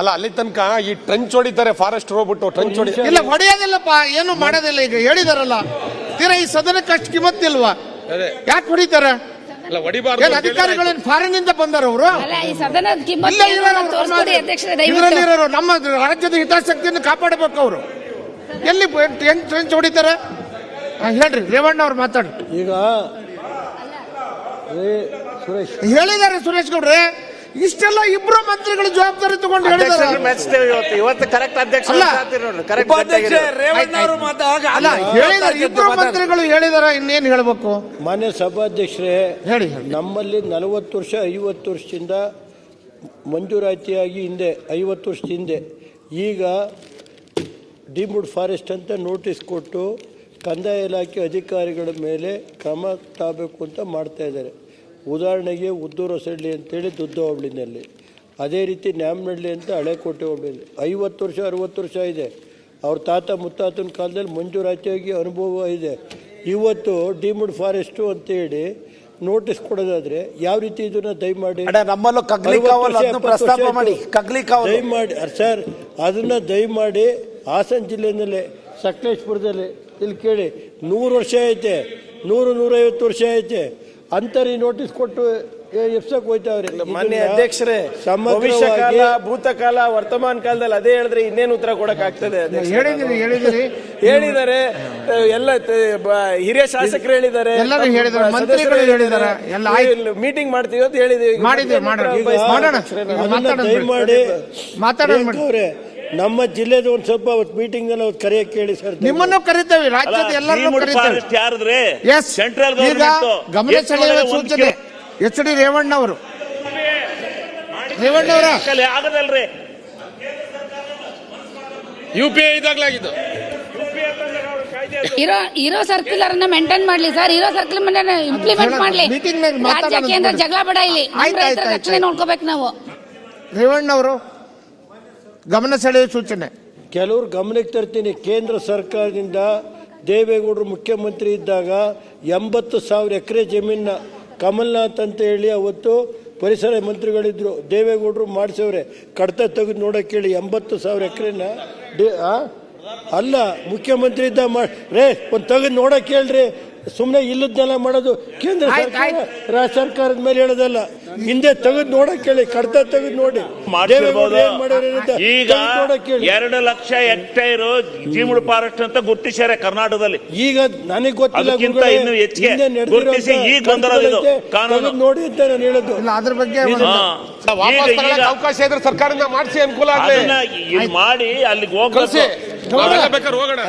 ಅಲ್ಲ ಅಲ್ಲಿ ತನಕ ಈ ಟ್ರೆಂಚ್ ಹೊಡಿತಾರೆ, ಫಾರೆಸ್ಟ್ ಹೋಗ್ಬಿಟ್ಟು ಟ್ರೆಂಚ್ ಹೊಡಿ ಇಲ್ಲ ಹೊಡೆಯೋದಿಲ್ಲಪ್ಪ, ಏನು ಮಾಡೋದಿಲ್ಲ. ಈಗ ಹೇಳಿದಾರಲ್ಲ, ತೀರಾ ಈ ಸದನಕ್ಕೆ ಅಷ್ಟು ಕಿಮ್ಮತ್ತಿಲ್ವಾ? ಯಾಕೆ ಹೊಡಿತಾರೆ? ಅಧಿಕಾರಿಗಳೇನು ಫಾರಿನ್ ಇಂದ ಬಂದಾರ ಅವರು? ಇದರಲ್ಲಿರೋರು ನಮ್ಮ ರಾಜ್ಯದ ಹಿತಾಸಕ್ತಿಯನ್ನು ಕಾಪಾಡಬೇಕು. ಅವರು ಎಲ್ಲಿ ಟ್ರೆಂಚ್ ಹೊಡಿತಾರೆ? ಹೇಳ್ರಿ, ರೇವಣ್ಣ ಅವ್ರು ಮಾತಾಡ್ರಿ. ಈಗ ಹೇಳಿದ್ದಾರೆ ಸುರೇಶ್ ಗೌಡ್ರೆ, ಇಷ್ಟೆಲ್ಲ ಇಬ್ರು ಮಂತ್ರಿಗಳು ಜವಾಬ್ದಾರಿ ತಗೊಂಡು ಹೇಳಿದ್ದಾರೆ. ಇಬ್ರು ಮಂತ್ರಿಗಳು ಹೇಳಿದಾರ, ಇನ್ನೇನು ಹೇಳ್ಬೇಕು? ಮಾನ್ಯ ಸಭಾಧ್ಯಕ್ಷರೇ, ಹೇಳಿ. ನಮ್ಮಲ್ಲಿ 40 ವರ್ಷ 50 ವರ್ಷದಿಂದ ಮಂಜೂರಾತಿಯಾಗಿ ಹಿಂದೆ 50 ವರ್ಷದ ಹಿಂದೆ ಈಗ ಡೀಮ್ಡ್ ಫಾರೆಸ್ಟ್ ಅಂತ ನೋಟಿಸ್ ಕೊಟ್ಟು ಕಂದಾಯ ಇಲಾಖೆ ಅಧಿಕಾರಿಗಳ ಮೇಲೆ ಕ್ರಮ ತಗೋಬೇಕು ಅಂತ ಮಾಡ್ತಾ ಇದ್ದಾರೆ. ಉದಾಹರಣೆಗೆ ಉದ್ದೂರು ಹೊಸಳ್ಳಿ ಅಂತೇಳಿ ದುದ್ದ ಹೋಬಳಿನಲ್ಲಿ, ಅದೇ ರೀತಿ ನ್ಯಾಮನಹಳ್ಳಿ ಅಂತ ಹಳೆಕೋಟೆ ಹೋಬಳಿಯಲ್ಲಿ 50 ವರ್ಷ 60 ವರ್ಷ ಇದೆ. ಅವ್ರ ತಾತ ಮುತ್ತಾತನ ಕಾಲದಲ್ಲಿ ಮಂಜೂರಾತಿಯಾಗಿ ಅನುಭವ ಇದೆ. ಇವತ್ತು ಡೀಮ್ಡ್ ಫಾರೆಸ್ಟು ಅಂತೇಳಿ ನೋಟಿಸ್ ಕೊಡೋದಾದ್ರೆ ಯಾವ ರೀತಿ ಇದನ್ನ ದಯಮಾಡಿ ದಯಮಾಡಿ ಸರ್, ಅದನ್ನ ದಯಮಾಡಿ ಹಾಸನ ಜಿಲ್ಲೆಯಲ್ಲೇ ಸಕಲೇಶ್ಪುರದಲ್ಲಿ ಇಲ್ಲಿ ಕೇಳಿ 100 ವರ್ಷ ಐತೆ, 100-150 ವರ್ಷ ಐತೆ ಅಂತರಿ ನೋಟಿಸ್ ಕೊಟ್ಟು ಎಫ್ಸಕ್ ಹೋಯ್ತಾವ್ರಿ. ಮಾನ್ಯ ಅಧ್ಯಕ್ಷರೇ, ಭವಿಷ್ಯ ಕಾಲ, ಭೂತಕಾಲ, ವರ್ತಮಾನ ಕಾಲದಲ್ಲಿ ಅದೇ ಹೇಳಿದ್ರೆ ಇನ್ನೇನು ಉತ್ತರ ಕೊಡಕ್ ಆಗ್ತದೆ? ಹೇಳಿದ್ದಾರೆ, ಎಲ್ಲ ಹಿರಿಯ ಶಾಸಕರು ಹೇಳಿದ್ದಾರೆ, ಮೀಟಿಂಗ್ ಮಾಡ್ತೀವಿ ಅಂತ ಹೇಳಿದೀವಿ. ದಯಮಾಡಿ ನಮ್ಮ ಜಿಲ್ಲೆದ ಒಂದ್ ಸ್ವಲ್ಪ ಮೀಟಿಂಗ್ ನಲ್ಲಿ ಕರೆಯಕ್ಕೆ ಹೇಳಿ ಸರ್. ನಿಮ್ಮನ್ನು ಕರಿತೇವೆ, ರಾಜ್ಯದ ಎಲ್ಲರನ್ನೂ ಕರಿತೇವೆ. ಗಮನ ಸೆಳೆಯುವ ಸೂಚನೆ ಎಚ್ ಡಿ ರೇವಣ್ಣ ಅವರು. ಆಗದಲ್ರಿ, UPI ಇದಾಗ್ಲಾಗಿದ್ದು ಇರೋ ಸರ್ಕ್ಯುಲರ್ ಅನ್ನ ಮೇಂಟೈನ್ ಮಾಡ್ಲಿ ಸರ್, ಇರೋ ಸರ್ಕ್ಯುಲರ್ ಇಂಪ್ಲಿಮೆಂಟ್ ಮಾಡ್ಲಿ. ರಾಜ್ಯ ಕೇಂದ್ರ ಜಗಳ ಬೇಡ, ಇಲ್ಲಿ ರೈತರ ರಕ್ಷಣೆ ನೋಡ್ಕೋಬೇಕು ನಾವು. ರೇವಣ್ಣ ಅವರು ಗಮನ ಸೆಳೆಯುವ ಸೂಚನೆ. ಕೆಲವರು ಗಮನಕ್ಕೆ ತರ್ತೀನಿ. ಕೇಂದ್ರ ಸರ್ಕಾರದಿಂದ ದೇವೇಗೌಡರು ಮುಖ್ಯಮಂತ್ರಿ ಇದ್ದಾಗ 80,000 ಎಕರೆ ಜಮೀನ ಕಮಲ್ನಾಥ್ ಅಂತ ಹೇಳಿ ಅವತ್ತು ಪರಿಸರ ಮಂತ್ರಿಗಳಿದ್ರು, ದೇವೇಗೌಡರು ಮಾಡಿಸವ್ರೆ. ಕಡತ ತೆಗೆದು ನೋಡಕ್ಕೆ ಹೇಳಿ 80,000 ಎಕರೆನ ಅಲ್ಲ ಮುಖ್ಯಮಂತ್ರಿ ಇದ್ದ ರೇ ಒಂದು ತೆಗೆದು ನೋಡಕ್ಕೆ ಹೇಳ್ರಿ. ಸುಮ್ಮನೆ ಇಲ್ಲದನ್ನೆಲ್ಲ ಮಾಡೋದು ಕೇಂದ್ರ ಸರ್ಕಾರದ ಮೇಲೆ ಹೇಳೋದಲ್ಲ, ಹಿಂದೆ ತೆಗೆದು ನೋಡಕ್ ಹೇಳಿ, ಕಡತ ತೆಗೆದು ನೋಡಿ. ಈಗ 2 ಲಕ್ಷ ಹೆಕ್ಟೇರ್ ಡೀಮ್ಡ್ ಫಾರೆಸ್ಟ್ ಅಂತ ಗುರುತಿಸ್ಯಾರೆ ಕರ್ನಾಟಕದಲ್ಲಿ. ಈಗ ನನಗೆ ಗೊತ್ತಿಲ್ಲ, ಇನ್ನು ಹೆಚ್ಚಿಗೆ ಗುರುತಿಸಿ ಈಗ ಬಂದಿರೋದು ಕಾನೂನು ನೋಡಿ ಅಂತ ನಾನು ಹೇಳೋದು. ಅದ್ರ ಬಗ್ಗೆ ಅವಕಾಶ ಇದ್ರೆ ಸರ್ಕಾರದಿಂದ ಮಾಡಿಸಿ ಅನುಕೂಲ ಆಗಲಿ ಮಾಡಿ ಅಲ್ಲಿಗೆ ಹೋಗ್ಬೇಕು. ಹೋಗೋಣ.